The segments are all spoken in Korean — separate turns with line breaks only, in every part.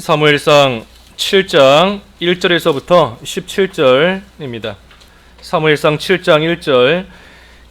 사무엘상 7장 1절에서부터 17절입니다. 사무엘상 7장 1절.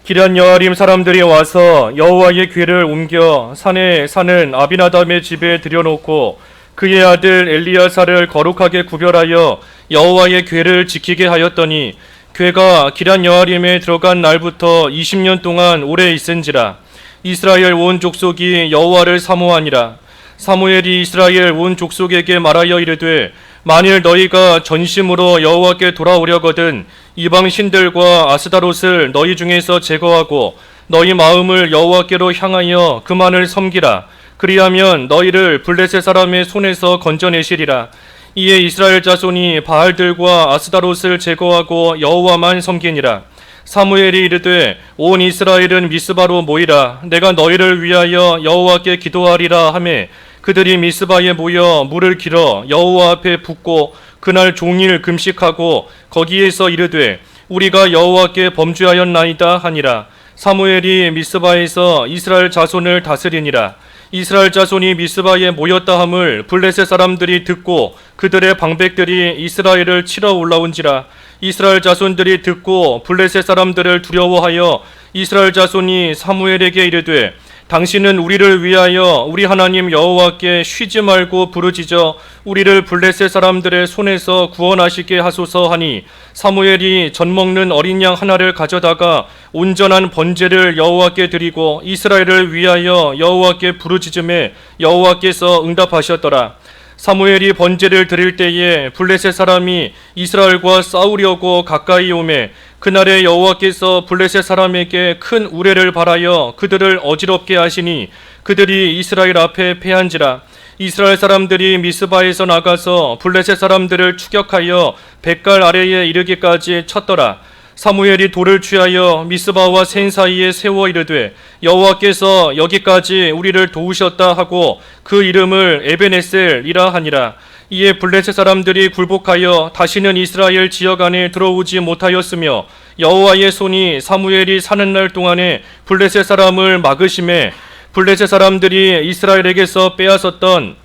기럇 여아림 사람들이 와서 여호와의 궤를 옮겨 산에 사는 아비나답의 집에 들여놓고 그의 아들 엘리야사를 거룩하게 구별하여 여호와의 궤를 지키게 하였더니 궤가 기럇 여아림에 들어간 날부터 20년 동안 오래 있은지라. 이스라엘 온 족속이 여호와를 사모하니라. 사무엘이 이스라엘 온 족속에게 말하여 이르되 만일 너희가 전심으로 여호와께 돌아오려거든 이방 신들과 아스다롯을 너희 중에서 제거하고 너희 마음을 여호와께로 향하여 그만을 섬기라. 그리하면 너희를 블레셋 사람의 손에서 건져내시리라. 이에 이스라엘 자손이 바알들과 아스다롯을 제거하고 여호와만 섬기니라. 사무엘이 이르되 온 이스라엘은 미스바로 모이라. 내가 너희를 위하여 여호와께 기도하리라 하매 그들이 미스바에 모여 물을 길어 여호와 앞에 붓고 그날 종일 금식하고 거기에서 이르되 우리가 여호와께 범죄하였나이다 하니라. 사무엘이 미스바에서 이스라엘 자손을 다스리니라. 이스라엘 자손이 미스바에 모였다 함을 블레셋 사람들이 듣고 그들의 방백들이 이스라엘을 치러 올라온지라. 이스라엘 자손들이 듣고 블레셋 사람들을 두려워하여 이스라엘 자손이 사무엘에게 이르되 당신은 우리를 위하여 우리 하나님 여호와께 쉬지 말고 부르짖어 우리를 블레셋 사람들의 손에서 구원하시게 하소서 하니 사무엘이 젖 먹는 어린 양 하나를 가져다가 온전한 번제를 여호와께 드리고 이스라엘을 위하여 여호와께 부르짖음에 여호와께서 응답하셨더라. 사무엘이 번제를 드릴 때에 블레셋 사람이 이스라엘과 싸우려고 가까이 오매 그날에 여호와께서 블레셋 사람에게 큰 우레를 발하여 그들을 어지럽게 하시니 그들이 이스라엘 앞에 패한지라. 이스라엘 사람들이 미스바에서 나가서 블레셋 사람들을 추격하여 벳갈 아래에 이르기까지 쳤더라. 사무엘이 돌을 취하여 미스바와 센 사이에 세워 이르되 여호와께서 여기까지 우리를 도우셨다 하고 그 이름을 에벤에셀이라 하니라. 이에 블레셋 사람들이 굴복하여 다시는 이스라엘 지역 안에 들어오지 못하였으며 여호와의 손이 사무엘이 사는 날 동안에 블레셋 사람을 막으심에 블레셋 사람들이 이스라엘에게서 빼앗았던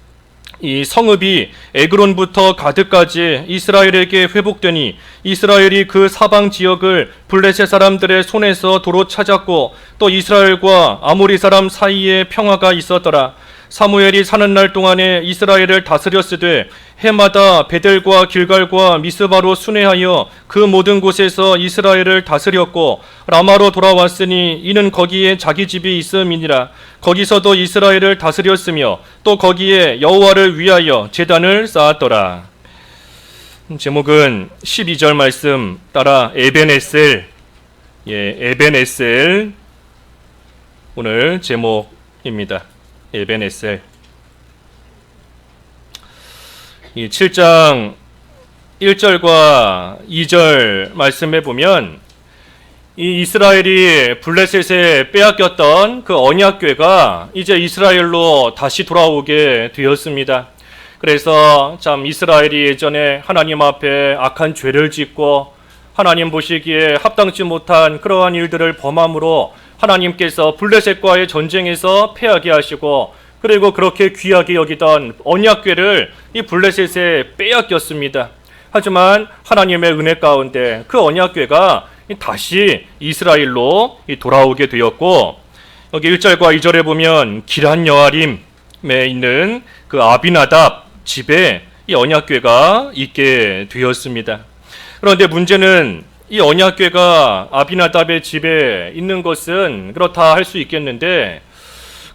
이 성읍이 에그론부터 가드까지 이스라엘에게 회복되니 이스라엘이 그 사방 지역을 블레셋 사람들의 손에서 도로 찾았고 또 이스라엘과 아모리 사람 사이에 평화가 있었더라. 사무엘이 사는 날 동안에 이스라엘을 다스렸으되 해마다 베델과 길갈과 미스바로 순회하여 그 모든 곳에서 이스라엘을 다스렸고 라마로 돌아왔으니 이는 거기에 자기 집이 있음이니라. 거기서도 이스라엘을 다스렸으며 또 거기에 여호와를 위하여 제단을 쌓았더라. 제목은 12절 말씀 따라 에벤에셀, 에벤에셀 오늘 제목입니다. 에벤에셀. 이 7장 1절과 2절 말씀해 보면 이 이스라엘이 블레셋에 빼앗겼던 그 언약궤가 이제 이스라엘로 다시 돌아오게 되었습니다. 그래서 참 이스라엘이 예전에 하나님 앞에 악한 죄를 짓고 하나님 보시기에 합당치 못한 그러한 일들을 범함으로 하나님께서 블레셋과의 전쟁에서 패하게 하시고 그리고 그렇게 귀하게 여기던 언약궤를 이 블레셋에 빼앗겼습니다. 하지만 하나님의 은혜 가운데 그 언약궤가 다시 이스라엘로 돌아오게 되었고 여기 1절과 2절에 보면 기럇 여아림에 있는 그 아비나답 집에 이 언약궤가 있게 되었습니다. 그런데 문제는 이 언약궤가 아비나답의 집에 있는 것은 그렇다 할 수 있겠는데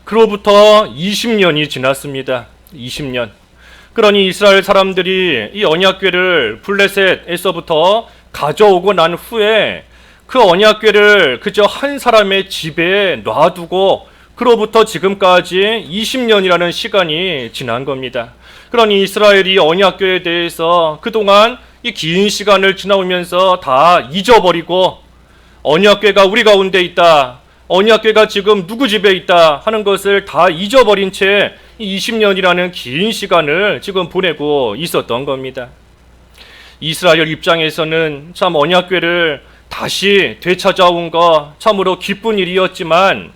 그로부터 20년이 지났습니다. 20년. 그러니 이스라엘 사람들이 이 언약궤를 블레셋에서부터 가져오고 난 후에 그 언약궤를 그저 한 사람의 집에 놔두고 그로부터 지금까지 20년이라는 시간이 지난 겁니다. 그러니 이스라엘이 언약궤에 대해서 그동안 이 긴 시간을 지나오면서 다 잊어버리고 언약궤가 우리 가운데 있다, 언약궤가 지금 누구 집에 있다 하는 것을 다 잊어버린 채 20년이라는 긴 시간을 지금 보내고 있었던 겁니다. 이스라엘 입장에서는 참 언약궤를 다시 되찾아온 거 참으로 기쁜 일이었지만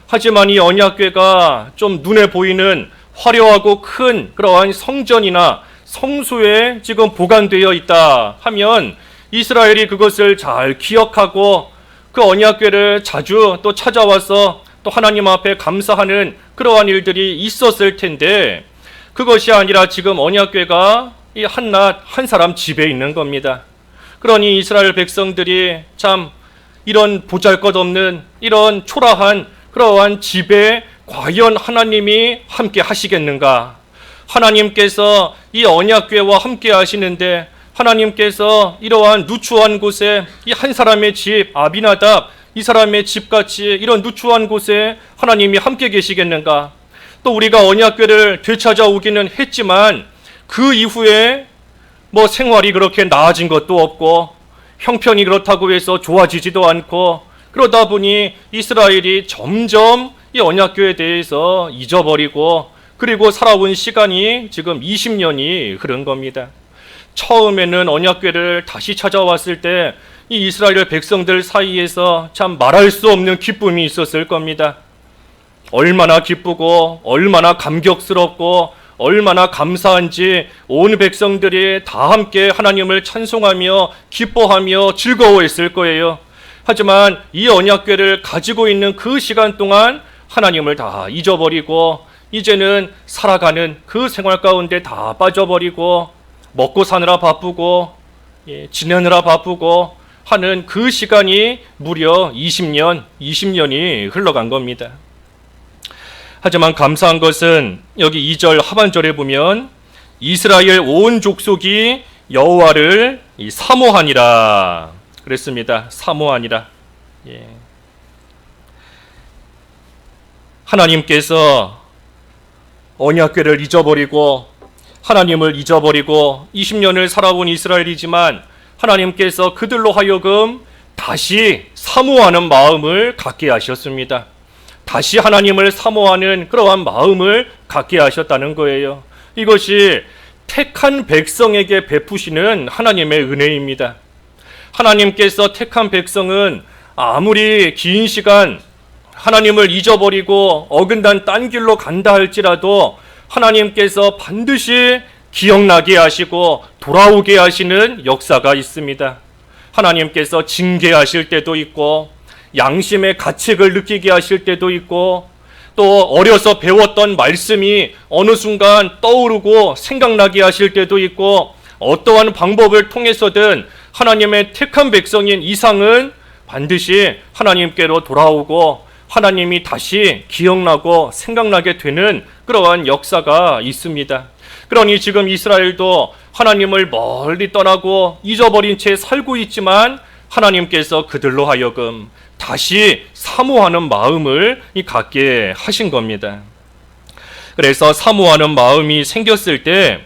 하지만 이 언약궤가 좀 눈에 보이는 화려하고 큰 그러한 성전이나 성소에 지금 보관되어 있다 하면 이스라엘이 그것을 잘 기억하고 그 언약궤를 자주 또 찾아와서 또 하나님 앞에 감사하는 그러한 일들이 있었을 텐데, 그것이 아니라 지금 언약궤가 이 한낱 한 사람 집에 있는 겁니다. 그러니 이스라엘 백성들이 참 이런 보잘것없는 이런 초라한 그러한 집에 과연 하나님이 함께 하시겠는가? 하나님께서 이 언약궤와 함께 하시는데 하나님께서 이러한 누추한 곳에 이 한 사람의 집 아비나답 이 사람의 집같이 이런 누추한 곳에 하나님이 함께 계시겠는가? 또 우리가 언약궤를 되찾아오기는 했지만 그 이후에 뭐 생활이 그렇게 나아진 것도 없고 형편이 그렇다고 해서 좋아지지도 않고, 그러다 보니 이스라엘이 점점 이 언약궤에 대해서 잊어버리고 그리고 살아온 시간이 지금 20년이 흐른 겁니다. 처음에는 언약궤를 다시 찾아왔을 때 이 이스라엘 백성들 사이에서 참 말할 수 없는 기쁨이 있었을 겁니다. 얼마나 기쁘고 얼마나 감격스럽고 얼마나 감사한지 온 백성들이 다 함께 하나님을 찬송하며 기뻐하며 즐거워했을 거예요. 하지만 이 언약궤를 가지고 있는 그 시간 동안 하나님을 다 잊어버리고 이제는 살아가는 그 생활 가운데 다 빠져버리고 먹고 사느라 바쁘고 지내느라 바쁘고 하는 그 시간이 무려 20년이 흘러간 겁니다. 하지만 감사한 것은 여기 2절 하반절에 보면 이스라엘 온 족속이 여호와를 사모하니라 그랬습니다. 사모하니라. 하나님께서 언약궤를 잊어버리고 하나님을 잊어버리고 20년을 살아온 이스라엘이지만 하나님께서 그들로 하여금 다시 사모하는 마음을 갖게 하셨습니다. 다시 하나님을 사모하는 그러한 마음을 갖게 하셨다는 거예요. 이것이 택한 백성에게 베푸시는 하나님의 은혜입니다. 하나님께서 택한 백성은 아무리 긴 시간 하나님을 잊어버리고 어긋난 딴 길로 간다 할지라도 하나님께서 반드시 기억나게 하시고 돌아오게 하시는 역사가 있습니다. 하나님께서 징계하실 때도 있고 양심의 가책을 느끼게 하실 때도 있고 또 어려서 배웠던 말씀이 어느 순간 떠오르고 생각나게 하실 때도 있고 어떠한 방법을 통해서든 하나님의 택한 백성인 이상은 반드시 하나님께로 돌아오고 하나님이 다시 기억나고 생각나게 되는 그러한 역사가 있습니다. 그러니 지금 이스라엘도 하나님을 멀리 떠나고 잊어버린 채 살고 있지만 하나님께서 그들로 하여금 다시 사모하는 마음을 갖게 하신 겁니다. 그래서 사모하는 마음이 생겼을 때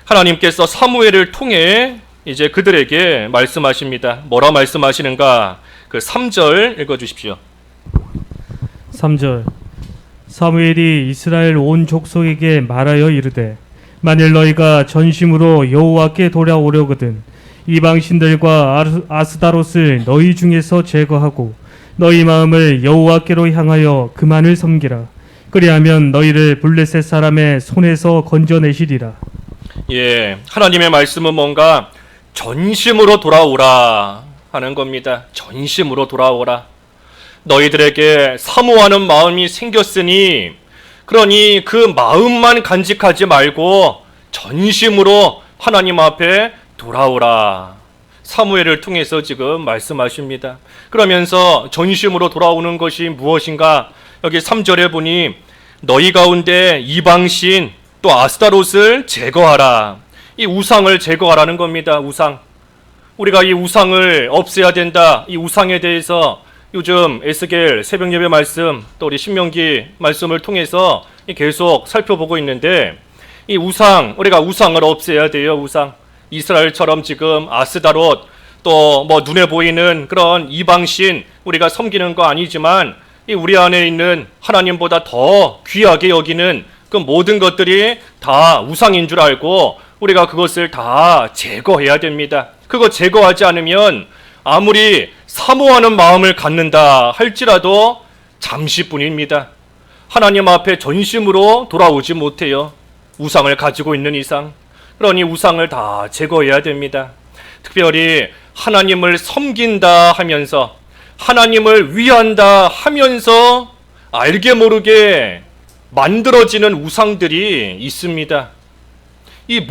하나님께서 사무엘을 통해 이제 그들에게 말씀하십니다. 뭐라 말씀하시는가? 그 3절 읽어주십시오.
3절 사무엘이 이스라엘 온 족속에게 말하여 이르되 만일 너희가 전심으로 여호와께 돌아오려거든 이방 신들과 아스다롯을 너희 중에서 제거하고 너희 마음을 여호와께로 향하여 그만을 섬기라. 그리하면 너희를 블레셋 사람의 손에서 건져내시리라.
하나님의 말씀은 뭔가 전심으로 돌아오라 하는 겁니다. 전심으로 돌아오라. 너희들에게 사모하는 마음이 생겼으니 그러니 그 마음만 간직하지 말고 전심으로 하나님 앞에 돌아오라. 사무엘을 통해서 지금 말씀하십니다. 그러면서 전심으로 돌아오는 것이 무엇인가? 여기 3절에 보니 너희 가운데 이방신 또 아스타롯을 제거하라. 이 우상을 제거하라는 겁니다. 우상. 우리가 이 우상을 없애야 된다. 이 우상에 대해서 요즘 에스겔 새벽 예배 말씀 또 우리 신명기 말씀을 통해서 계속 살펴보고 있는데 이 우상, 우리가 우상을 없애야 돼요. 우상. 이스라엘처럼 지금 아스다롯 또 뭐 눈에 보이는 그런 이방신 우리가 섬기는 거 아니지만 이 우리 안에 있는 하나님보다 더 귀하게 여기는 그 모든 것들이 다 우상인 줄 알고 우리가 그것을 다 제거해야 됩니다. 그거 제거하지 않으면 아무리 사모하는 마음을 갖는다 할지라도 잠시뿐입니다. 하나님 앞에 전심으로 돌아오지 못해요. 우상을 가지고 있는 이상. 그러니 우상을 다 제거해야 됩니다. 특별히 하나님을 섬긴다 하면서, 하나님을 위한다 하면서 알게 모르게 만들어지는 우상들이 있습니다. 이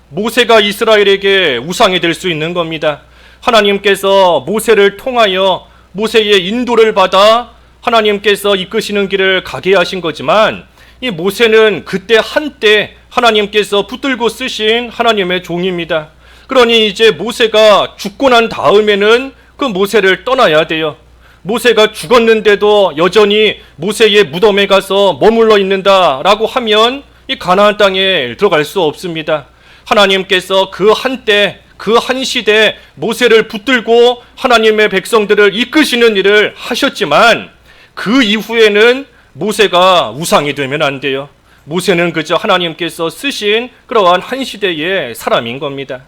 모세가 이스라엘에게 우상이 될 수 있는 겁니다. 하나님께서 모세를 통하여 모세의 인도를 받아 하나님께서 이끄시는 길을 가게 하신 거지만, 이 모세는 그때 한때 하나님께서 붙들고 쓰신 하나님의 종입니다. 그러니 이제 모세가 죽고 난 다음에는 그 모세를 떠나야 돼요. 모세가 죽었는데도 여전히 모세의 무덤에 가서 머물러 있는다라고 하면 이 가나안 땅에 들어갈 수 없습니다. 하나님께서 그 한때, 그 한 시대 모세를 붙들고 하나님의 백성들을 이끄시는 일을 하셨지만, 그 이후에는 모세가 우상이 되면 안 돼요. 모세는 그저 하나님께서 쓰신 그러한 한 시대의 사람인 겁니다.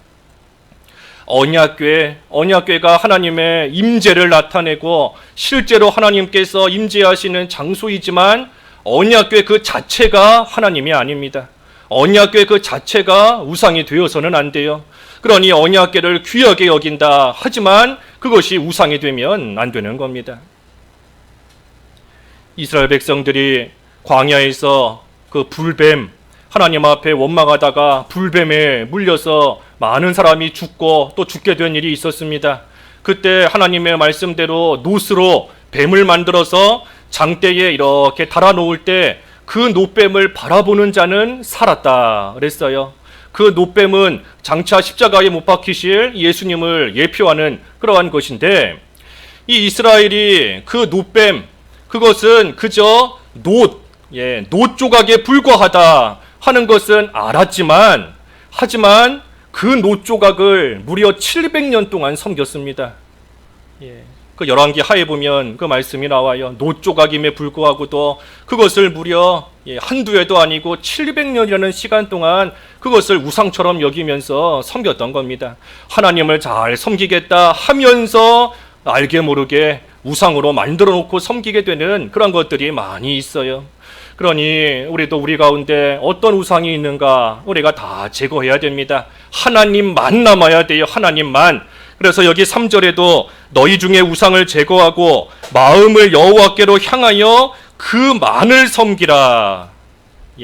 언약궤가 하나님의 임재를 나타내고 실제로 하나님께서 임재하시는 장소이지만, 언약궤 그 자체가 하나님이 아닙니다. 언약궤 그 자체가 우상이 되어서는 안 돼요. 그러니 언약궤를 귀하게 여긴다 하지만 그것이 우상이 되면 안 되는 겁니다. 이스라엘 백성들이 광야에서 그 불뱀, 하나님 앞에 원망하다가 불뱀에 물려서 많은 사람이 죽고 또 죽게 된 일이 있었습니다. 그때 하나님의 말씀대로 놋으로 뱀을 만들어서 장대에 이렇게 달아놓을 때 그 놋뱀을 바라보는 자는 살았다 그랬어요. 그 놋뱀은 장차 십자가에 못 박히실 예수님을 예표하는 그러한 것인데, 이 이스라엘이 그 놋뱀, 그것은 그저 놋 조각에 불과하다 하는 것은 알았지만, 하지만 그 놋 조각을 무려 700년 동안 섬겼습니다. 그 열왕기 하에 보면 그 말씀이 나와요. 놋 조각임에 불구하고도 그것을 무려 한두 해도 아니고 700년이라는 시간 동안 그것을 우상처럼 여기면서 섬겼던 겁니다. 하나님을 잘 섬기겠다 하면서 알게 모르게 우상으로 만들어 놓고 섬기게 되는 그런 것들이 많이 있어요. 그러니 우리도 우리 가운데 어떤 우상이 있는가 우리가 다 제거해야 됩니다. 하나님만 남아야 돼요. 하나님만. 그래서 여기 3절에도 너희 중에 우상을 제거하고 마음을 여호와께로 향하여 그만을 섬기라.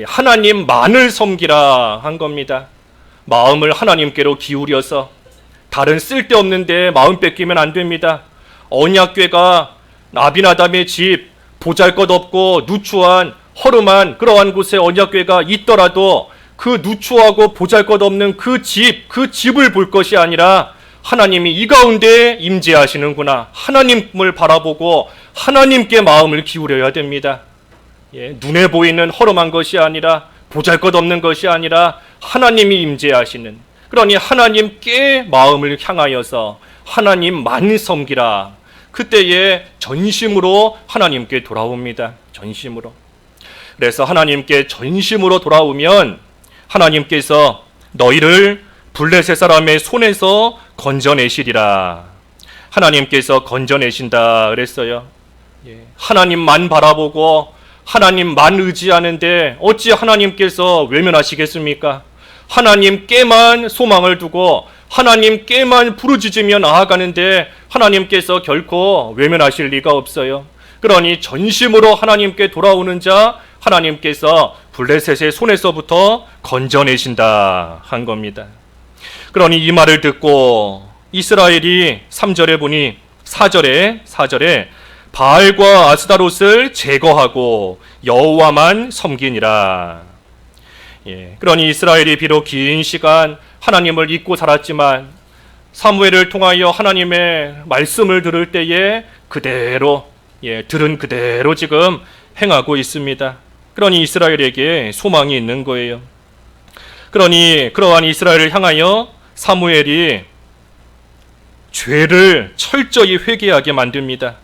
하나님만을 섬기라 한 겁니다. 마음을 하나님께로 기울여서 다른 쓸데없는데 마음 뺏기면 안 됩니다. 언약궤가 아비나답의 집, 보잘것없고 누추한 허름한 그러한 곳에 언약궤가 있더라도 그 누추하고 보잘것없는 그 집을 볼 것이 아니라 하나님이 이 가운데 임재하시는구나, 하나님을 바라보고 하나님께 마음을 기울여야 됩니다. 눈에 보이는 허름한 것이 아니라, 보잘것없는 것이 아니라 하나님이 임재하시는, 그러니 하나님께 마음을 향하여서 하나님만 섬기라. 그때에 전심으로 하나님께 돌아옵니다. 전심으로. 그래서 하나님께 전심으로 돌아오면 하나님께서 너희를 블레셋 사람의 손에서 건져내시리라. 하나님께서 건져내신다 그랬어요. 하나님만 바라보고 하나님만 의지하는데 어찌 하나님께서 외면하시겠습니까? 하나님께만 소망을 두고 하나님께만 부르짖으며 나아가는데 하나님께서 결코 외면하실 리가 없어요. 그러니 전심으로 하나님께 돌아오는 자 하나님께서 블레셋의 손에서부터 건져내신다 한 겁니다. 그러니 이 말을 듣고 이스라엘이 3절에 보니 4절에 바알과 아스다롯을 제거하고 여호와만 섬기니라. 그러니 이스라엘이 비록 긴 시간 하나님을 잊고 살았지만 사무엘을 통하여 하나님의 말씀을 들을 때에 그대로 들은 그대로 지금 행하고 있습니다. 그러니 이스라엘에게 소망이 있는 거예요. 그러니 그러한 이스라엘을 향하여 사무엘이 죄를 철저히 회개하게 만듭니다.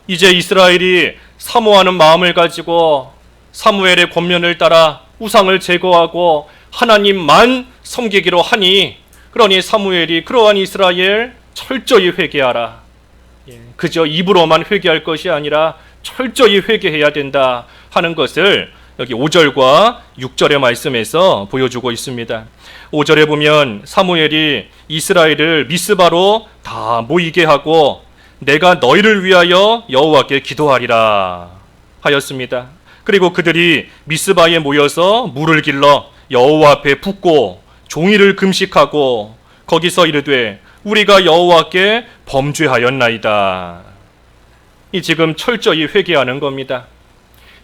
이제 이스라엘이 사모하는 마음을 가지고 사무엘의 권면을 따라 우상을 제거하고 하나님만 섬기기로 하니, 그러니 사무엘이 그러한 이스라엘 철저히 회개하라. 그저 입으로만 회개할 것이 아니라 철저히 회개해야 된다 하는 것을 여기 5절과 6절의 말씀에서 보여주고 있습니다. 5절에 보면 사무엘이 이스라엘을 미스바로 다 모이게 하고 내가 너희를 위하여 여호와께 기도하리라 하였습니다. 그리고 그들이 미스바에 모여서 물을 길러 여호와 앞에 붓고 종일을 금식하고 거기서 이르되 우리가 여호와께 범죄하였나이다. 이 지금 철저히 회개하는 겁니다.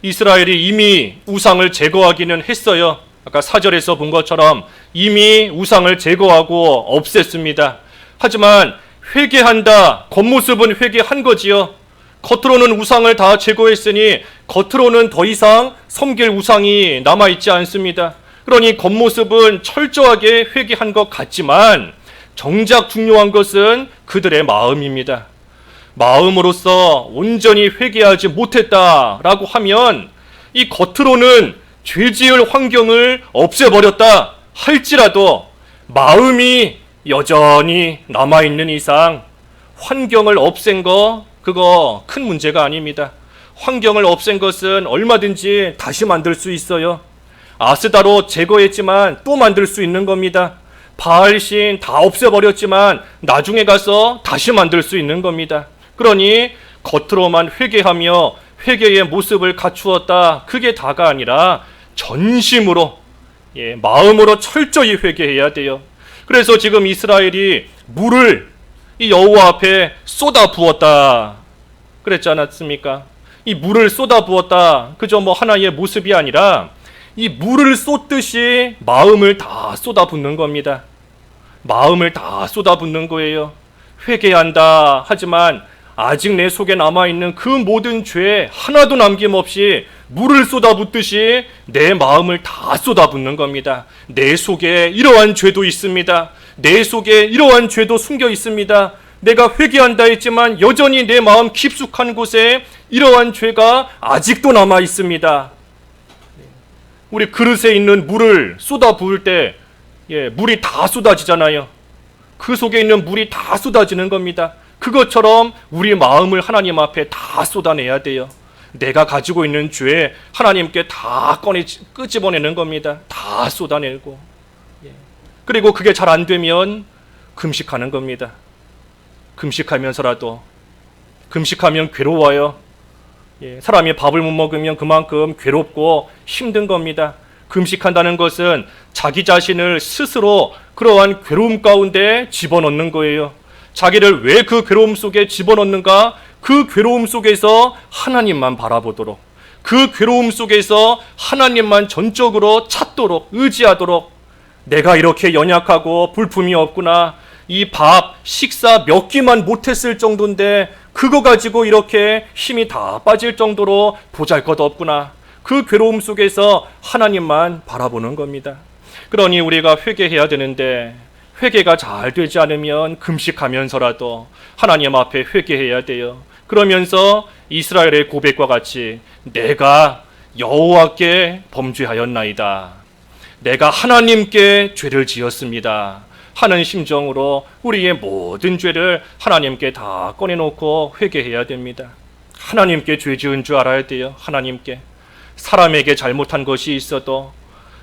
이스라엘이 이미 우상을 제거하기는 했어요. 아까 4절에서 본 것처럼 이미 우상을 제거하고 없앴습니다. 하지만 회개한다. 겉모습은 회개한 거지요. 겉으로는 우상을 다 제거했으니 겉으로는 더 이상 섬길 우상이 남아있지 않습니다. 그러니 겉모습은 철저하게 회개한 것 같지만 정작 중요한 것은 그들의 마음입니다. 마음으로서 온전히 회개하지 못했다라고 하면 이 겉으로는 죄지을 환경을 없애버렸다 할지라도 마음이 여전히 남아있는 이상 환경을 없앤 거 그거 큰 문제가 아닙니다. 환경을 없앤 것은 얼마든지 다시 만들 수 있어요. 아스다로 제거했지만 또 만들 수 있는 겁니다. 바알신 다 없애버렸지만 나중에 가서 다시 만들 수 있는 겁니다. 그러니 겉으로만 회개하며 회개의 모습을 갖추었다. 그게 다가 아니라 전심으로 마음으로 철저히 회개해야 돼요. 그래서 지금 이스라엘이 물을 이 여호와 앞에 쏟아 부었다 그랬지 않았습니까? 이 물을 쏟아 부었다. 그저 하나의 모습이 아니라 이 물을 쏟듯이 마음을 다 쏟아 붓는 겁니다. 마음을 다 쏟아 붓는 거예요. 회개한다 하지만 아직 내 속에 남아있는 그 모든 죄 하나도 남김없이 물을 쏟아붓듯이 내 마음을 다 쏟아붓는 겁니다. 내 속에 이러한 죄도 있습니다. 내 속에 이러한 죄도 숨겨 있습니다. 내가 회개한다 했지만 여전히 내 마음 깊숙한 곳에 이러한 죄가 아직도 남아 있습니다. 우리 그릇에 있는 물을 쏟아부을 때 물이 다 쏟아지잖아요. 그 속에 있는 물이 다 쏟아지는 겁니다. 그것처럼 우리 마음을 하나님 앞에 다 쏟아내야 돼요. 내가 가지고 있는 죄 하나님께 다 끄집어내는 겁니다. 다 쏟아내고. 그리고 그게 잘 안 되면 금식하는 겁니다. 금식하면서라도. 금식하면 괴로워요. 사람이 밥을 못 먹으면 그만큼 괴롭고 힘든 겁니다. 금식한다는 것은 자기 자신을 스스로 그러한 괴로움 가운데 집어넣는 거예요. 자기를 왜 그 괴로움 속에 집어넣는가? 그 괴로움 속에서 하나님만 바라보도록, 그 괴로움 속에서 하나님만 전적으로 찾도록, 의지하도록. 내가 이렇게 연약하고 불품이 없구나. 이 밥, 식사 몇 끼만 못했을 정도인데 그거 가지고 이렇게 힘이 다 빠질 정도로 보잘것없구나. 그 괴로움 속에서 하나님만 바라보는 겁니다. 그러니 우리가 회개해야 되는데 회개가 잘 되지 않으면 금식하면서라도 하나님 앞에 회개해야 돼요. 그러면서 이스라엘의 고백과 같이 내가 여호와께 범죄하였나이다. 내가 하나님께 죄를 지었습니다. 하는 심정으로 우리의 모든 죄를 하나님께 다 꺼내놓고 회개해야 됩니다. 하나님께 죄 지은 줄 알아야 돼요. 하나님께. 사람에게 잘못한 것이 있어도,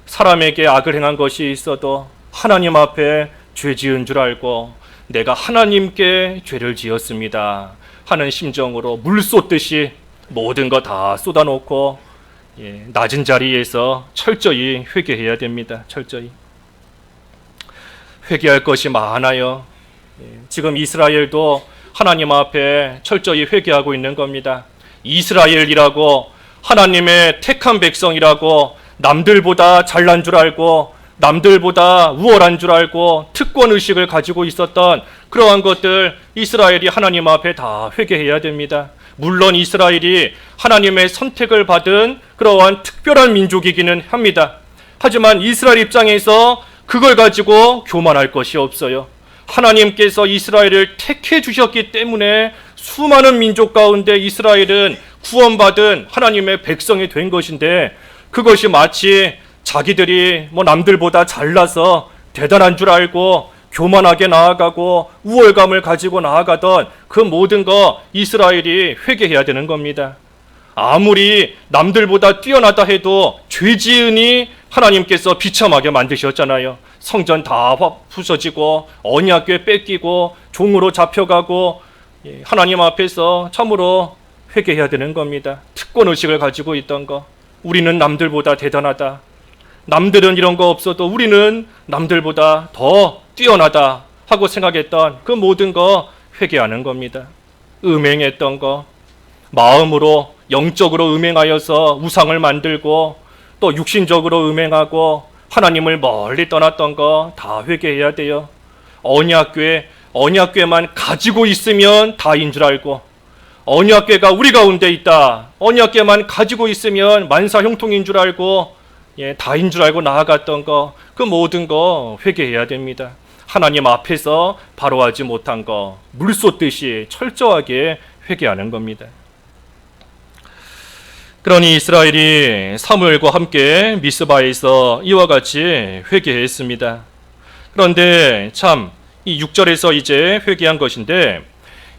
사람에게 악을 행한 것이 있어도 하나님 앞에 죄 지은 줄 알고 내가 하나님께 죄를 지었습니다 하는 심정으로 물 쏟듯이 모든 거 다 쏟아놓고 낮은 자리에서 철저히 회개해야 됩니다. 철저히 회개할 것이 많아요. 지금 이스라엘도 하나님 앞에 철저히 회개하고 있는 겁니다. 이스라엘이라고, 하나님의 택한 백성이라고, 남들보다 잘난 줄 알고 남들보다 우월한 줄 알고 특권의식을 가지고 있었던 그러한 것들 이스라엘이 하나님 앞에 다 회개해야 됩니다. 물론 이스라엘이 하나님의 선택을 받은 그러한 특별한 민족이기는 합니다. 하지만 이스라엘 입장에서 그걸 가지고 교만할 것이 없어요. 하나님께서 이스라엘을 택해 주셨기 때문에 수많은 민족 가운데 이스라엘은 구원받은 하나님의 백성이 된 것인데, 그것이 마치 자기들이 남들보다 잘나서 대단한 줄 알고 교만하게 나아가고 우월감을 가지고 나아가던 그 모든 거 이스라엘이 회개해야 되는 겁니다. 아무리 남들보다 뛰어나다 해도 죄 지으니 하나님께서 비참하게 만드셨잖아요. 성전 다 부서지고 언약궤 뺏기고 종으로 잡혀가고 하나님 앞에서 참으로 회개해야 되는 겁니다. 특권의식을 가지고 있던 거. 우리는 남들보다 대단하다. 남들은 이런 거 없어도 우리는 남들보다 더 뛰어나다 하고 생각했던 그 모든 거 회개하는 겁니다. 음행했던 거, 마음으로 영적으로 음행하여서 우상을 만들고 또 육신적으로 음행하고 하나님을 멀리 떠났던 거 다 회개해야 돼요. 언약궤만 가지고 있으면 다인 줄 알고, 언약궤가 우리 가운데 있다, 언약궤만 가지고 있으면 만사 형통인 줄 알고 다인 줄 알고 나아갔던 거, 그 모든 거 회개해야 됩니다. 하나님 앞에서 바로하지 못한 거 물 쏟듯이 철저하게 회개하는 겁니다. 그러니 이스라엘이 사무엘과 함께 미스바에서 이와 같이 회개했습니다. 그런데 참 이 6절에서 이제 회개한 것인데,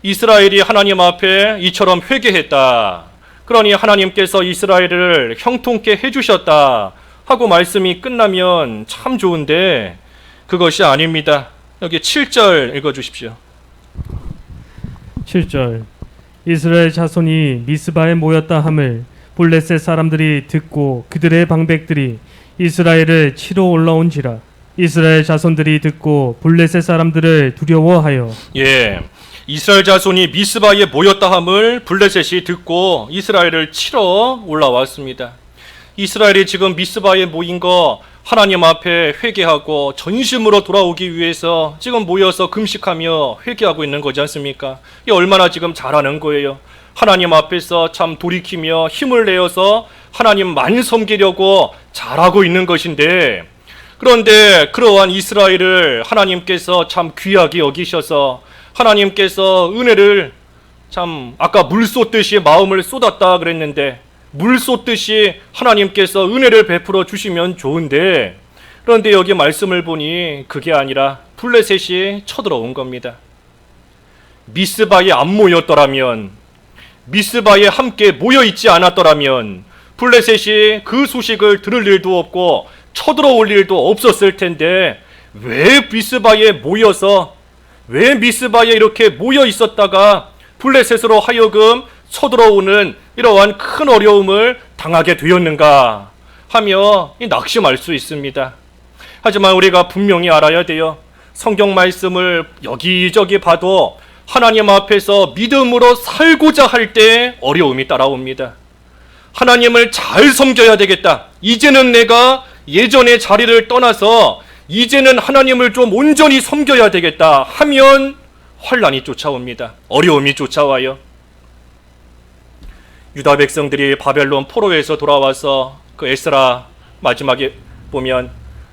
이스라엘이 하나님 앞에 이처럼 회개했다, 그러니 하나님께서 이스라엘을 형통케 해주셨다 하고 말씀이 끝나면 참 좋은데 그것이 아닙니다. 여기 7절 읽어주십시오.
7절. 이스라엘 자손이 미스바에 모였다 함을 블레셋 사람들이 듣고 그들의 방백들이 이스라엘을 치러 올라온지라. 이스라엘 자손들이 듣고 블레셋 사람들을 두려워하여.
이스라엘 자손이 미스바에 모였다 함을 블레셋이 듣고 이스라엘을 치러 올라왔습니다. 이스라엘이 지금 미스바에 모인 거 하나님 앞에 회개하고 전심으로 돌아오기 위해서 지금 모여서 금식하며 회개하고 있는 거지 않습니까? 이 얼마나 지금 잘하는 거예요. 하나님 앞에서 참 돌이키며 힘을 내어서 하나님만 섬기려고 잘하고 있는 것인데, 그런데 그러한 이스라엘을 하나님께서 참 귀하게 여기셔서 하나님께서 은혜를 참 아까 물 쏟듯이 마음을 쏟았다 그랬는데, 물 쏟듯이 하나님께서 은혜를 베풀어 주시면 좋은데, 그런데 여기 말씀을 보니 그게 아니라 블레셋이 쳐들어온 겁니다. 미스바에 안 모였더라면, 미스바에 함께 모여있지 않았더라면 블레셋이 그 소식을 들을 일도 없고 쳐들어올 일도 없었을 텐데, 왜 미스바에 모여서, 왜 미스바에 이렇게 모여 있었다가 블레셋으로 하여금 쳐들어오는 이러한 큰 어려움을 당하게 되었는가 하며 낙심할 수 있습니다. 하지만 우리가 분명히 알아야 돼요. 성경 말씀을 여기저기 봐도 하나님 앞에서 믿음으로 살고자 할 때 어려움이 따라옵니다. 하나님을 잘 섬겨야 되겠다, 이제는 내가 예전의 자리를 떠나서 이제는 하나님을 좀 온전히 섬겨야 되겠다 하면 환난이 쫓아옵니다. 어려움이 쫓아와요. 유다 백성들이 바벨론 포로에서 돌아와서 그 에스라 마지막에 보면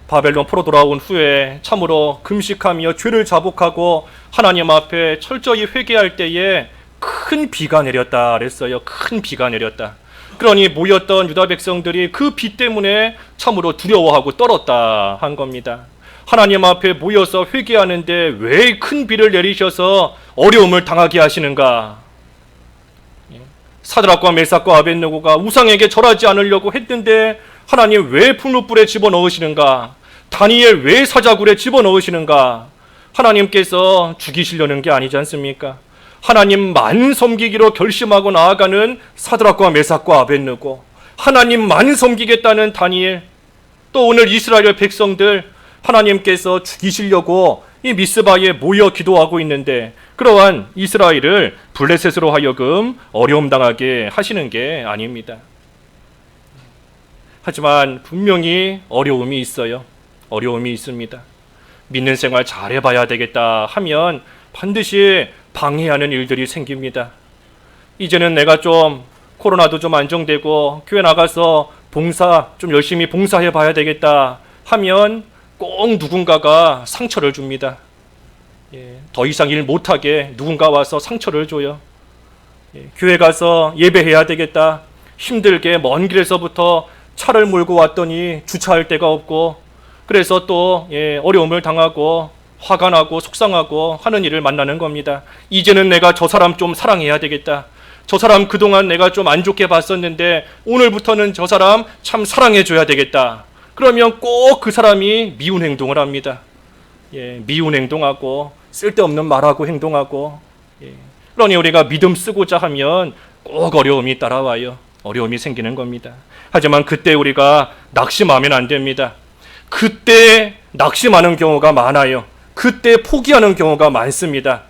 바벨론 포로 돌아온 후에 참으로 금식하며 죄를 자복하고 하나님 앞에 철저히 회개할 때에 큰 비가 내렸다 그랬어요. 큰 비가 내렸다. 그러니 모였던 유다 백성들이 그 비 때문에 참으로 두려워하고 떨었다 한 겁니다. 하나님 앞에 모여서 회개하는데 왜 큰 비를 내리셔서 어려움을 당하게 하시는가? 사드락과 메삭과 아벳느고가 우상에게 절하지 않으려고 했는데 하나님 왜 풀무불에 집어넣으시는가? 다니엘 왜 사자굴에 집어넣으시는가? 하나님께서 죽이시려는 게 아니지 않습니까? 하나님만 섬기기로 결심하고 나아가는 사드락과 메삭과 아벳느고, 하나님만 섬기겠다는 다니엘, 또 오늘 이스라엘 백성들 하나님께서 죽이시려고 이 미스바에 모여 기도하고 있는데, 그러한 이스라엘을 블레셋으로 하여금 어려움 당하게 하시는 게 아닙니다. 하지만 분명히 어려움이 있어요. 어려움이 있습니다. 믿는 생활 잘 해봐야 되겠다 하면 반드시 방해하는 일들이 생깁니다. 이제는 내가 좀 코로나도 좀 안정되고 교회 나가서 봉사 좀 열심히 봉사해 봐야 되겠다 하면 꼭 누군가가 상처를 줍니다. 더 이상 일 못하게 누군가 와서 상처를 줘요. 교회 가서 예배해야 되겠다, 힘들게 먼 길에서부터 차를 몰고 왔더니 주차할 데가 없고, 그래서 또 어려움을 당하고 화가 나고 속상하고 하는 일을 만나는 겁니다. 이제는 내가 저 사람 좀 사랑해야 되겠다, 저 사람 그동안 내가 좀 안 좋게 봤었는데 오늘부터는 저 사람 참 사랑해줘야 되겠다. 그러면 꼭 그 사람이 미운 행동을 합니다. 미운 행동하고 쓸데없는 말하고 행동하고. 그러니 우리가 믿음 쓰고자 하면 꼭 어려움이 따라와요. 어려움이 생기는 겁니다. 하지만 그때 우리가 낙심하면 안 됩니다. 그때 낙심하는 경우가 많아요. 그때 포기하는 경우가 많습니다.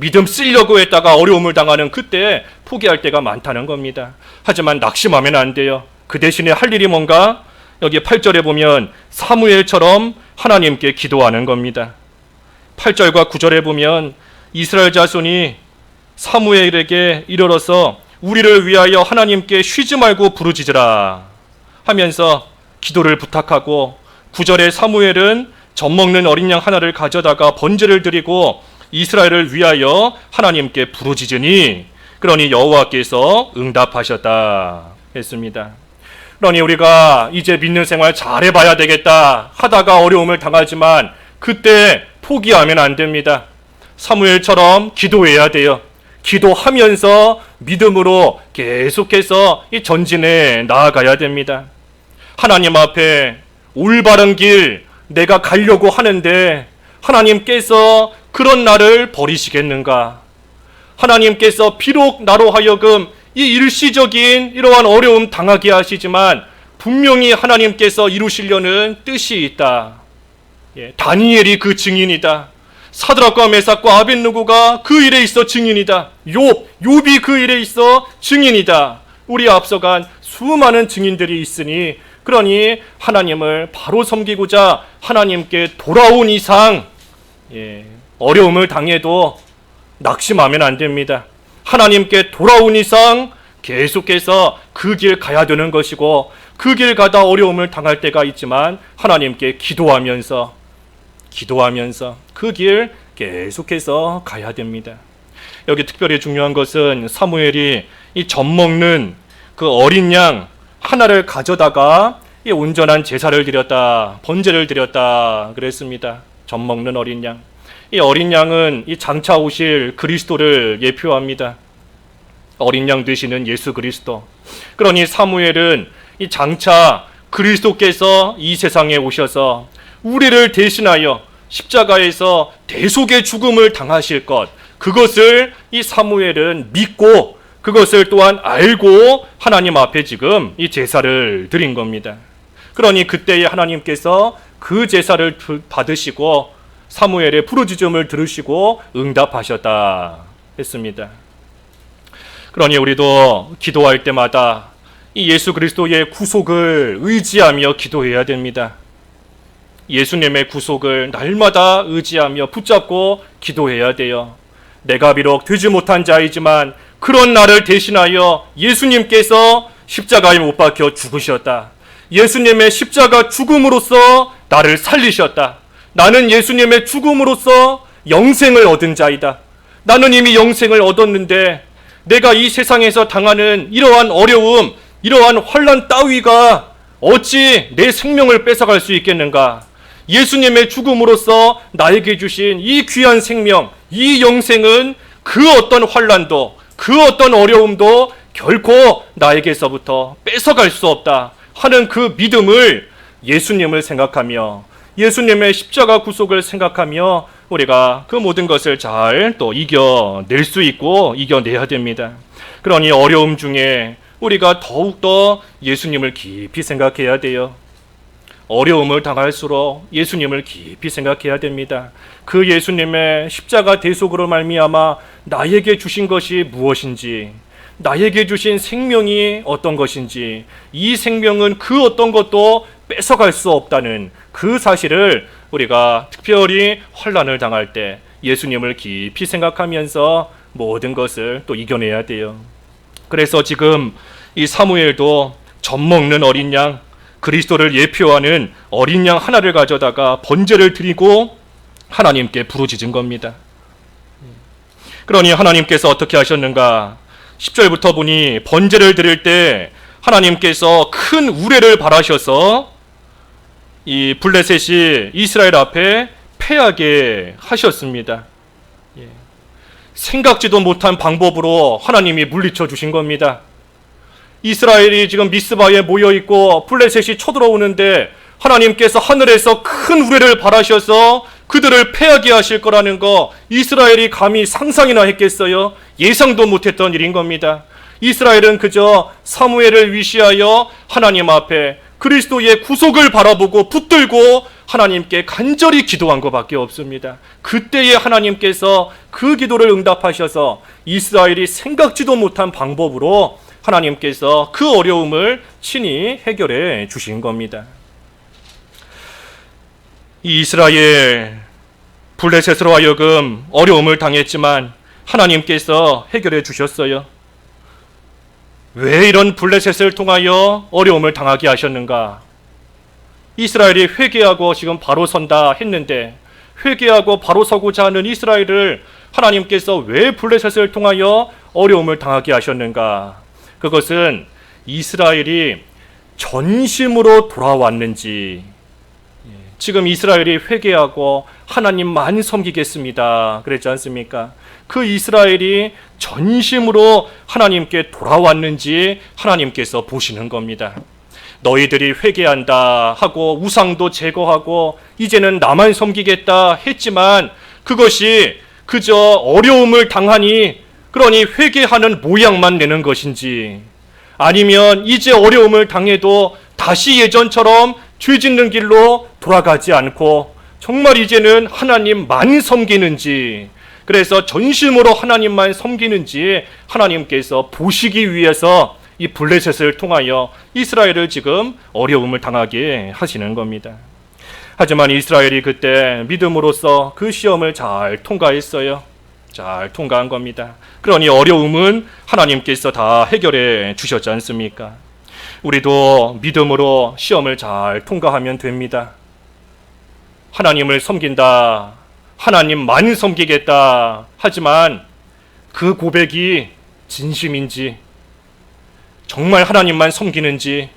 믿음 쓰려고 했다가 어려움을 당하는 그때 포기할 때가 많다는 겁니다. 하지만 낙심하면 안 돼요. 그 대신에 할 일이 뭔가? 여기 8절에 보면 사무엘처럼 하나님께 기도하는 겁니다. 8절과 9절에 보면 이스라엘 자손이 사무엘에게 이르러서 우리를 위하여 하나님께 쉬지 말고 부르짖으라 하면서 기도를 부탁하고, 9절에 사무엘은 젖먹는 어린 양 하나를 가져다가 번제를 드리고 이스라엘을 위하여 하나님께 부르짖으니 그러니 여호와께서 응답하셨다 했습니다. 그러니 우리가 이제 믿는 생활 잘해봐야 되겠다 하다가 어려움을 당하지만 그때 포기하면 안 됩니다. 사무엘처럼 기도해야 돼요. 기도하면서 믿음으로 계속해서 이 전진에 나아가야 됩니다. 하나님 앞에 올바른 길 내가 가려고 하는데 하나님께서 그런 나를 버리시겠는가? 하나님께서 비록 나로 하여금 이 일시적인 이러한 어려움 당하게 하시지만 분명히 하나님께서 이루시려는 뜻이 있다. 다니엘이 그 증인이다. 사드락과 메삭과 아벳느고가 그 일에 있어 증인이다. 욥이 그 일에 있어 증인이다. 우리 앞서간 수많은 증인들이 있으니 그러니 하나님을 바로 섬기고자 하나님께 돌아온 이상 어려움을 당해도 낙심하면 안 됩니다. 하나님께 돌아온 이상 계속해서 그 길 가야 되는 것이고, 그 길 가다 어려움을 당할 때가 있지만 하나님께 기도하면서 그 길 계속해서 가야 됩니다. 여기 특별히 중요한 것은 사무엘이 이 젖먹는 그 어린 양 하나를 가져다가 이 온전한 제사를 드렸다, 번제를 드렸다 그랬습니다. 젖먹는 어린 양. 이 어린 양은 이 장차 오실 그리스도를 예표합니다. 어린 양 되시는 예수 그리스도. 그러니 사무엘은 이 장차 그리스도께서 이 세상에 오셔서 우리를 대신하여 십자가에서 대속의 죽음을 당하실 것, 그것을 이 사무엘은 믿고 그것을 또한 알고 하나님 앞에 지금 이 제사를 드린 겁니다. 그러니 그때에 하나님께서 그 제사를 받으시고 사무엘의 부르짖음을 들으시고 응답하셨다 했습니다. 그러니 우리도 기도할 때마다 이 예수 그리스도의 구속을 의지하며 기도해야 됩니다. 예수님의 구속을 날마다 의지하며 붙잡고 기도해야 돼요. 내가 비록 되지 못한 자이지만 그런 나를 대신하여 예수님께서 십자가에 못 박혀 죽으셨다. 예수님의 십자가 죽음으로써 나를 살리셨다. 나는 예수님의 죽음으로써 영생을 얻은 자이다. 나는 이미 영생을 얻었는데 내가 이 세상에서 당하는 이러한 어려움, 이러한 환난 따위가 어찌 내 생명을 뺏어갈 수 있겠는가? 예수님의 죽음으로써 나에게 주신 이 귀한 생명, 이 영생은 그 어떤 환난도, 그 어떤 어려움도 결코 나에게서부터 뺏어갈 수 없다 하는 그 믿음을, 예수님을 생각하며 예수님의 십자가 구속을 생각하며 우리가 그 모든 것을 잘 또 이겨낼 수 있고 이겨내야 됩니다. 그러니 어려움 중에 우리가 더욱더 예수님을 깊이 생각해야 돼요. 어려움을 당할수록 예수님을 깊이 생각해야 됩니다. 그 예수님의 십자가 대속으로 말미암아 나에게 주신 것이 무엇인지, 나에게 주신 생명이 어떤 것인지, 이 생명은 그 어떤 것도 뺏어갈 수 없다는 그 사실을 우리가 특별히 환난을 당할 때 예수님을 깊이 생각하면서 모든 것을 또 이겨내야 돼요. 그래서 지금 이 사무엘도 젖먹는 어린 양, 그리스도를 예표하는 어린 양 하나를 가져다가 번제를 드리고 하나님께 부르짖은 겁니다. 그러니 하나님께서 어떻게 하셨는가? 10절부터 보니 번제를 드릴 때 하나님께서 큰 우레를 발하셔서 이 블레셋이 이스라엘 앞에 패하게 하셨습니다. 생각지도 못한 방법으로 하나님이 물리쳐 주신 겁니다. 이스라엘이 지금 미스바에 모여 있고 블레셋이 쳐들어오는데 하나님께서 하늘에서 큰 우레를 바라셔서 그들을 패하게 하실 거라는 거 이스라엘이 감히 상상이나 했겠어요? 예상도 못했던 일인 겁니다. 이스라엘은 그저 사무엘을 위시하여 하나님 앞에 그리스도의 구속을 바라보고 붙들고 하나님께 간절히 기도한 것밖에 없습니다. 그때에 하나님께서 그 기도를 응답하셔서 이스라엘이 생각지도 못한 방법으로 하나님께서 그 어려움을 친히 해결해 주신 겁니다. 이 이스라엘 블레셋으로 하여금 어려움을 당했지만 하나님께서 해결해 주셨어요. 왜 이런 블레셋을 통하여 어려움을 당하게 하셨는가? 이스라엘이 회개하고 지금 바로 선다 했는데 회개하고 바로 서고자 하는 이스라엘을 하나님께서 왜 블레셋을 통하여 어려움을 당하게 하셨는가? 그것은 이스라엘이 전심으로 돌아왔는지, 지금 이스라엘이 회개하고 하나님만 섬기겠습니다 그랬지 않습니까? 그 이스라엘이 전심으로 하나님께 돌아왔는지 하나님께서 보시는 겁니다. 너희들이 회개한다 하고 우상도 제거하고 이제는 나만 섬기겠다 했지만 그것이 그저 어려움을 당하니 그러니 회개하는 모양만 내는 것인지, 아니면 이제 어려움을 당해도 다시 예전처럼 죄 짓는 길로 돌아가지 않고 정말 이제는 하나님만 섬기는지, 그래서 전심으로 하나님만 섬기는지 하나님께서 보시기 위해서 이 블레셋을 통하여 이스라엘을 지금 어려움을 당하게 하시는 겁니다. 하지만 이스라엘이 그때 믿음으로써 그 시험을 잘 통과했어요. 잘 통과한 겁니다. 그러니 어려움은 하나님께서 다 해결해 주셨지 않습니까? 우리도 믿음으로 시험을 잘 통과하면 됩니다. 하나님을 섬긴다, 하나님만 섬기겠다 하지만 그 고백이 진심인지, 정말 하나님만 섬기는지,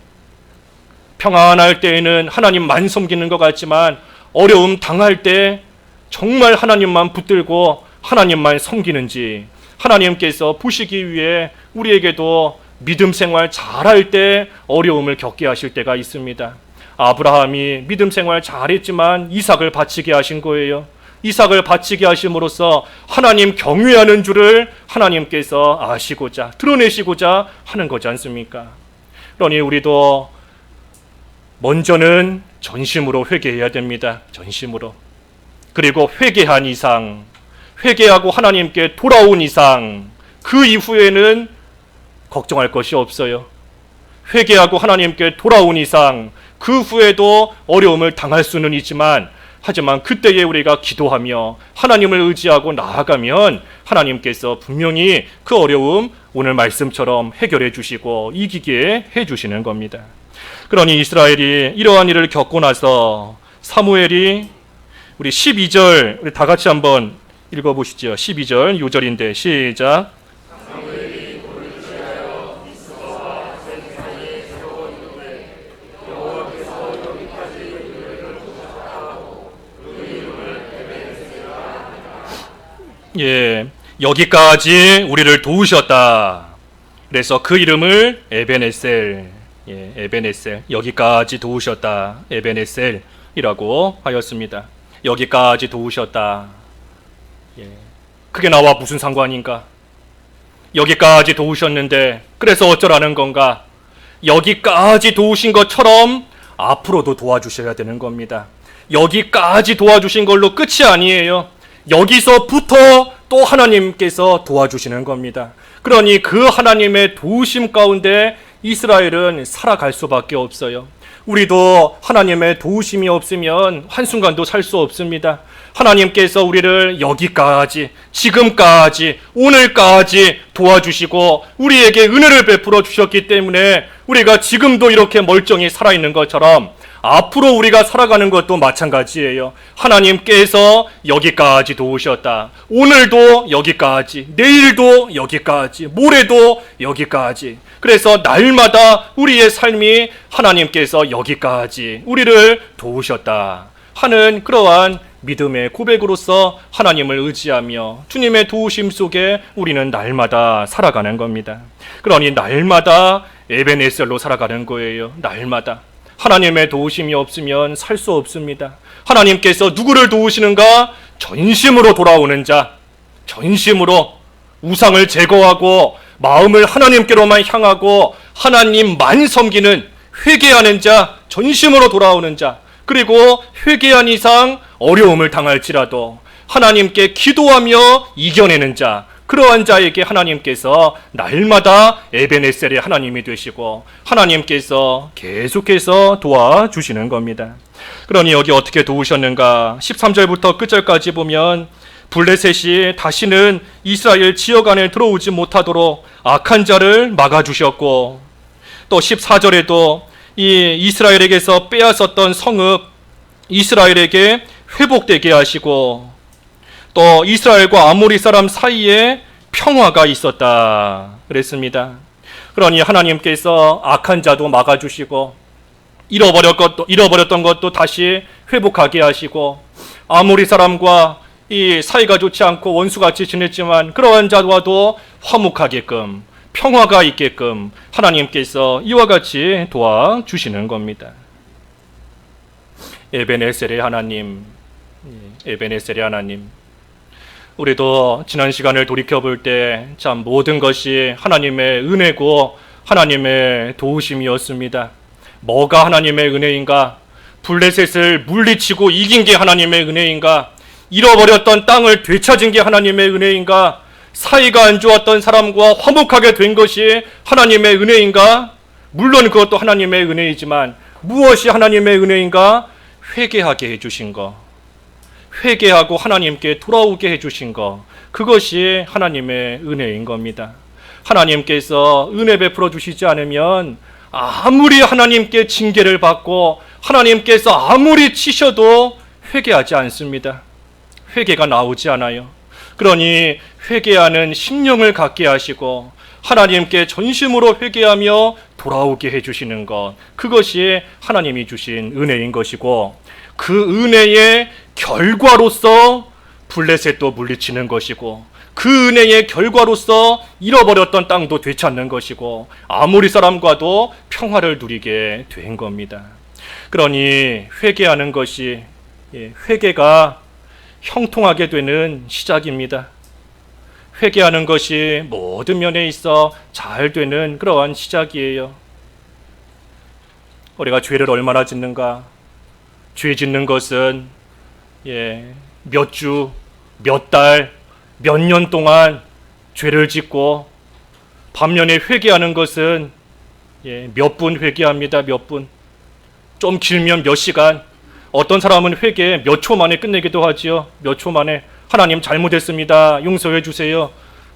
평안할 때에는 하나님만 섬기는 것 같지만 어려움 당할 때 정말 하나님만 붙들고 하나님만 섬기는지 하나님께서 보시기 위해 우리에게도 믿음 생활 잘할 때 어려움을 겪게 하실 때가 있습니다. 아브라함이 믿음 생활 잘했지만 이삭을 바치게 하신 거예요. 이삭을 바치게 하심으로써 하나님 경외하는 줄을 하나님께서 아시고자 드러내시고자 하는 거지 않습니까? 그러니 우리도 먼저는 전심으로 회개해야 됩니다. 전심으로. 그리고 회개한 이상, 회개하고 하나님께 돌아온 이상 그 이후에는 걱정할 것이 없어요. 회개하고 하나님께 돌아온 이상 그 후에도 어려움을 당할 수는 있지만, 하지만 그때에 우리가 기도하며 하나님을 의지하고 나아가면 하나님께서 분명히 그 어려움 오늘 말씀처럼 해결해 주시고 이기게 해 주시는 겁니다. 그러니 이스라엘이 이러한 일을 겪고 나서 사무엘이 우리 12절 우리 다 같이 한번 읽어보시죠. 12절 요절인데 시작. 예, 여기까지 우리를 도우셨다. 그래서 그 이름을 에베네셀, 에베네셀, 여기까지 도우셨다, 에베네셀이라고 하였습니다. 여기까지 도우셨다. 그게 나와 무슨 상관인가? 여기까지 도우셨는데 그래서 어쩌라는 건가? 여기까지 도우신 것처럼 앞으로도 도와주셔야 되는 겁니다. 여기까지 도와주신 걸로 끝이 아니에요. 여기서부터 또 하나님께서 도와주시는 겁니다. 그러니 그 하나님의 도우심 가운데 이스라엘은 살아갈 수밖에 없어요. 우리도 하나님의 도우심이 없으면 한순간도 살 수 없습니다. 하나님께서 우리를 여기까지, 지금까지, 오늘까지 도와주시고 우리에게 은혜를 베풀어 주셨기 때문에 우리가 지금도 이렇게 멀쩡히 살아있는 것처럼 앞으로 우리가 살아가는 것도 마찬가지예요. 하나님께서 여기까지 도우셨다. 오늘도 여기까지, 내일도 여기까지, 모레도 여기까지. 그래서 날마다 우리의 삶이 하나님께서 여기까지 우리를 도우셨다 하는 그러한 믿음의 고백으로서 하나님을 의지하며 주님의 도우심 속에 우리는 날마다 살아가는 겁니다. 그러니 날마다 에베네셀로 살아가는 거예요. 날마다. 하나님의 도우심이 없으면 살 수 없습니다. 하나님께서 누구를 도우시는가? 전심으로 돌아오는 자, 전심으로 우상을 제거하고 마음을 하나님께로만 향하고 하나님만 섬기는 회개하는 자, 전심으로 돌아오는 자, 그리고 회개한 이상 어려움을 당할지라도 하나님께 기도하며 이겨내는 자, 그러한 자에게 하나님께서 날마다 에베네셀의 하나님이 되시고 하나님께서 계속해서 도와주시는 겁니다. 그러니 여기 어떻게 도우셨는가? 13절부터 끝절까지 보면 블레셋이 다시는 이스라엘 지역 안에 들어오지 못하도록 악한 자를 막아주셨고, 또 14절에도 이 이스라엘에게서 빼앗았던 성읍 이스라엘에게 회복되게 하시고, 또 이스라엘과 아모리 사람 사이에 평화가 있었다 그랬습니다. 그러니 하나님께서 악한 자도 막아주시고 잃어버렸던 것도 다시 회복하게 하시고, 아모리 사람과 이 사이가 좋지 않고 원수같이 지냈지만 그러한 자와도 화목하게끔 평화가 있게끔 하나님께서 이와 같이 도와주시는 겁니다. 에베네셀의 하나님, 에베네셀의 하나님. 우리도 지난 시간을 돌이켜볼 때 참 모든 것이 하나님의 은혜고 하나님의 도우심이었습니다. 뭐가 하나님의 은혜인가? 블레셋을 물리치고 이긴 게 하나님의 은혜인가? 잃어버렸던 땅을 되찾은 게 하나님의 은혜인가? 사이가 안 좋았던 사람과 화목하게 된 것이 하나님의 은혜인가? 물론 그것도 하나님의 은혜이지만 무엇이 하나님의 은혜인가? 회개하게 해주신 거, 회개하고 하나님께 돌아오게 해주신 거, 그것이 하나님의 은혜인 겁니다. 하나님께서 은혜 베풀어 주시지 않으면 아무리 하나님께 징계를 받고 하나님께서 아무리 치셔도 회개하지 않습니다. 회개가 나오지 않아요. 그러니 회개하는 심령을 갖게 하시고 하나님께 전심으로 회개하며 돌아오게 해주시는 것, 그것이 하나님이 주신 은혜인 것이고, 그 은혜의 결과로서 블레셋도 물리치는 것이고, 그 은혜의 결과로서 잃어버렸던 땅도 되찾는 것이고, 아모리 사람과도 평화를 누리게 된 겁니다. 그러니 회개하는 것이, 회개가 형통하게 되는 시작입니다. 회개하는 것이 모든 면에 있어 잘 되는 그러한 시작이에요. 우리가 죄를 얼마나 짓는가? 죄 짓는 것은 몇 주, 몇 달, 몇 년 동안 죄를 짓고, 반면에 회개하는 것은 몇 분 회개합니다. 몇 분. 좀 길면 몇 시간. 어떤 사람은 회개 몇 초 만에 끝내기도 하지요. 몇 초 만에 하나님 잘못했습니다. 용서해 주세요.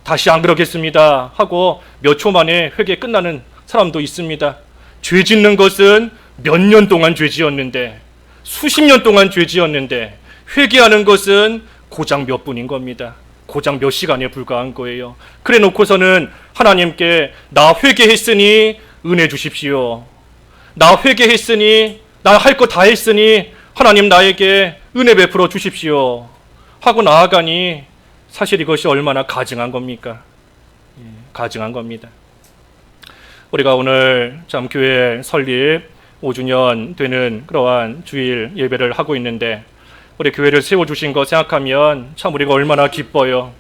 다시 안 그러겠습니다. 하고 몇 초 만에 회개 끝나는 사람도 있습니다. 죄 짓는 것은 몇 년 동안 죄 지었는데, 수십 년 동안 죄 지었는데, 회개하는 것은 고작 몇 분인 겁니다. 고작 몇 시간에 불과한 거예요. 그래 놓고서는 하나님께 나 회개했으니 은혜 주십시오. 나 회개했으니, 나 할 거 다 했으니 하나님 나에게 은혜 베풀어 주십시오 하고 나아가니 사실 이것이 얼마나 가증한 겁니까? 가증한 겁니다. 우리가 오늘 참 교회 설립 5주년 되는 그러한 주일 예배를 하고 있는데, 우리 교회를 세워주신 거 생각하면 참 우리가 얼마나 기뻐요.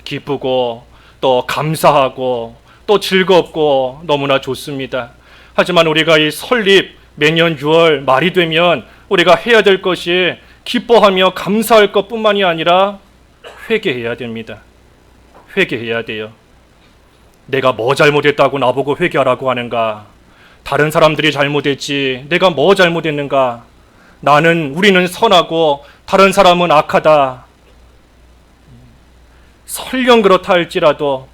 기쁘고 또 감사하고 또 즐겁고 너무나 좋습니다. 하지만 우리가 이 설립 매년 6월 말이 되면 우리가 해야 될 것이 기뻐하며 감사할 것뿐만이 아니라 회개해야 됩니다. 회개해야 돼요. 내가 뭐 잘못했다고 나보고 회개하라고 하는가? 다른 사람들이 잘못했지 내가 뭐 잘못했는가? 우리는 선하고 다른 사람은 악하다. 설령 그렇다 할지라도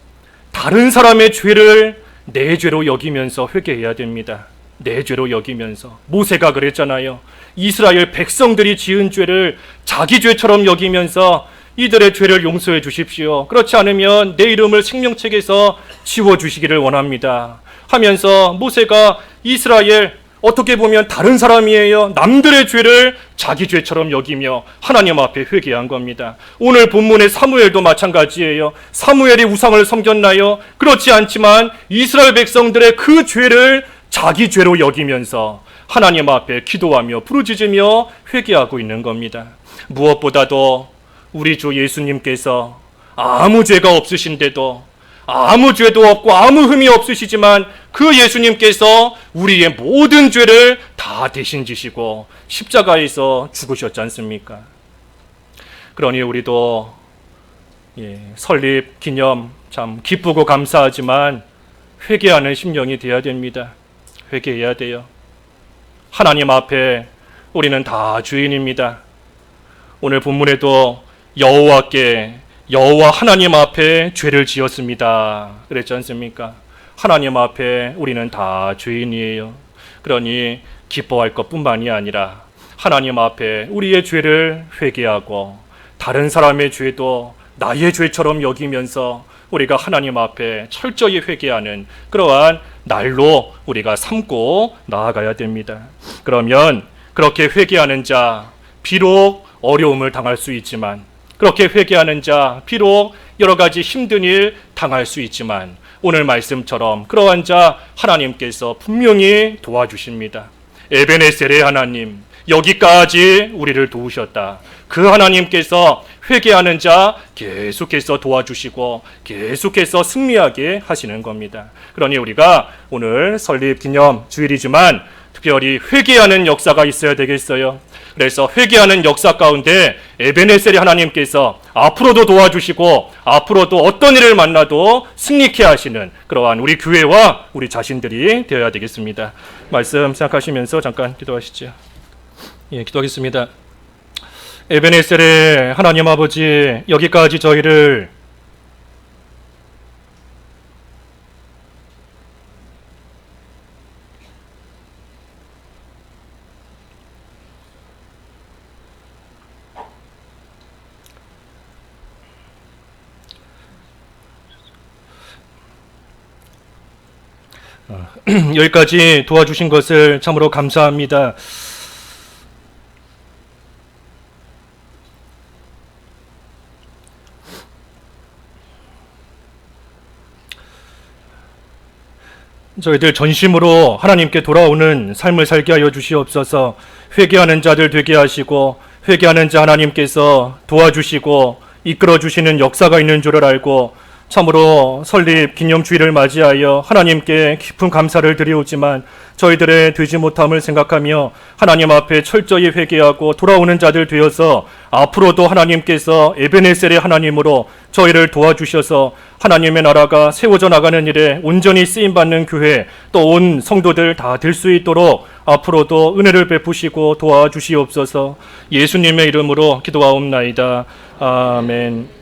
다른 사람의 죄를 내 죄로 여기면서 회개해야 됩니다. 내 죄로 여기면서. 모세가 그랬잖아요. 이스라엘 백성들이 지은 죄를 자기 죄처럼 여기면서 이들의 죄를 용서해 주십시오. 그렇지 않으면 내 이름을 생명책에서 지워주시기를 원합니다 하면서 모세가 이스라엘 어떻게 보면 다른 사람이에요. 남들의 죄를 자기 죄처럼 여기며 하나님 앞에 회개한 겁니다. 오늘 본문의 사무엘도 마찬가지예요. 사무엘이 우상을 섬겼나요? 그렇지 않지만 이스라엘 백성들의 그 죄를 자기 죄로 여기면서 하나님 앞에 기도하며 부르짖으며 회개하고 있는 겁니다. 무엇보다도 우리 주 예수님께서 아무 죄가 없으신데도, 아무 죄도 없고 아무 흠이 없으시지만 그 예수님께서 우리의 모든 죄를 다 대신 지시고 십자가에서 죽으셨지 않습니까? 그러니 우리도 설립 기념 참 기쁘고 감사하지만 회개하는 심령이 되어야 됩니다. 회개해야 돼요. 하나님 앞에 우리는 다 주인입니다. 오늘 본문에도 여호와 하나님 앞에 죄를 지었습니다. 그랬지 않습니까? 하나님 앞에 우리는 다 죄인이에요. 그러니 기뻐할 것뿐만이 아니라 하나님 앞에 우리의 죄를 회개하고 다른 사람의 죄도 나의 죄처럼 여기면서 우리가 하나님 앞에 철저히 회개하는 그러한 날로 우리가 삼고 나아가야 됩니다. 그러면 그렇게 회개하는 자, 비록 어려움을 당할 수 있지만, 그렇게 회개하는 자, 비록 여러 가지 힘든 일 당할 수 있지만 오늘 말씀처럼 그러한 자 하나님께서 분명히 도와주십니다. 에베네셀의 하나님, 여기까지 우리를 도우셨다. 그 하나님께서 회개하는 자 계속해서 도와주시고 계속해서 승리하게 하시는 겁니다. 그러니 우리가 오늘 설립 기념 주일이지만 특별히 회개하는 역사가 있어야 되겠어요. 그래서 회개하는 역사 가운데 에베네셀의 하나님께서 앞으로도 도와주시고 앞으로도 어떤 일을 만나도 승리케 하시는 그러한 우리 교회와 우리 자신들이 되어야 되겠습니다. 말씀 생각하시면서 잠깐 기도하시죠. 기도하겠습니다. 에베네셀의 하나님 아버지, 여기까지 저희를 여기까지 도와주신 것을 참으로 감사합니다. 저희들 전심으로 하나님께 돌아오는 삶을 살게 하여 주시옵소서. 회개하는 자들 되게 하시고 회개하는 자 하나님께서 도와주시고 이끌어 주시는 역사가 있는 줄을 알고 참으로 설립 기념주일을 맞이하여 하나님께 깊은 감사를 드리오지만 저희들의 되지 못함을 생각하며 하나님 앞에 철저히 회개하고 돌아오는 자들 되어서 앞으로도 하나님께서 에베네셀의 하나님으로 저희를 도와주셔서 하나님의 나라가 세워져 나가는 일에 온전히 쓰임받는 교회 또 온 성도들 다 될 수 있도록 앞으로도 은혜를 베푸시고 도와주시옵소서. 예수님의 이름으로 기도하옵나이다. 아멘.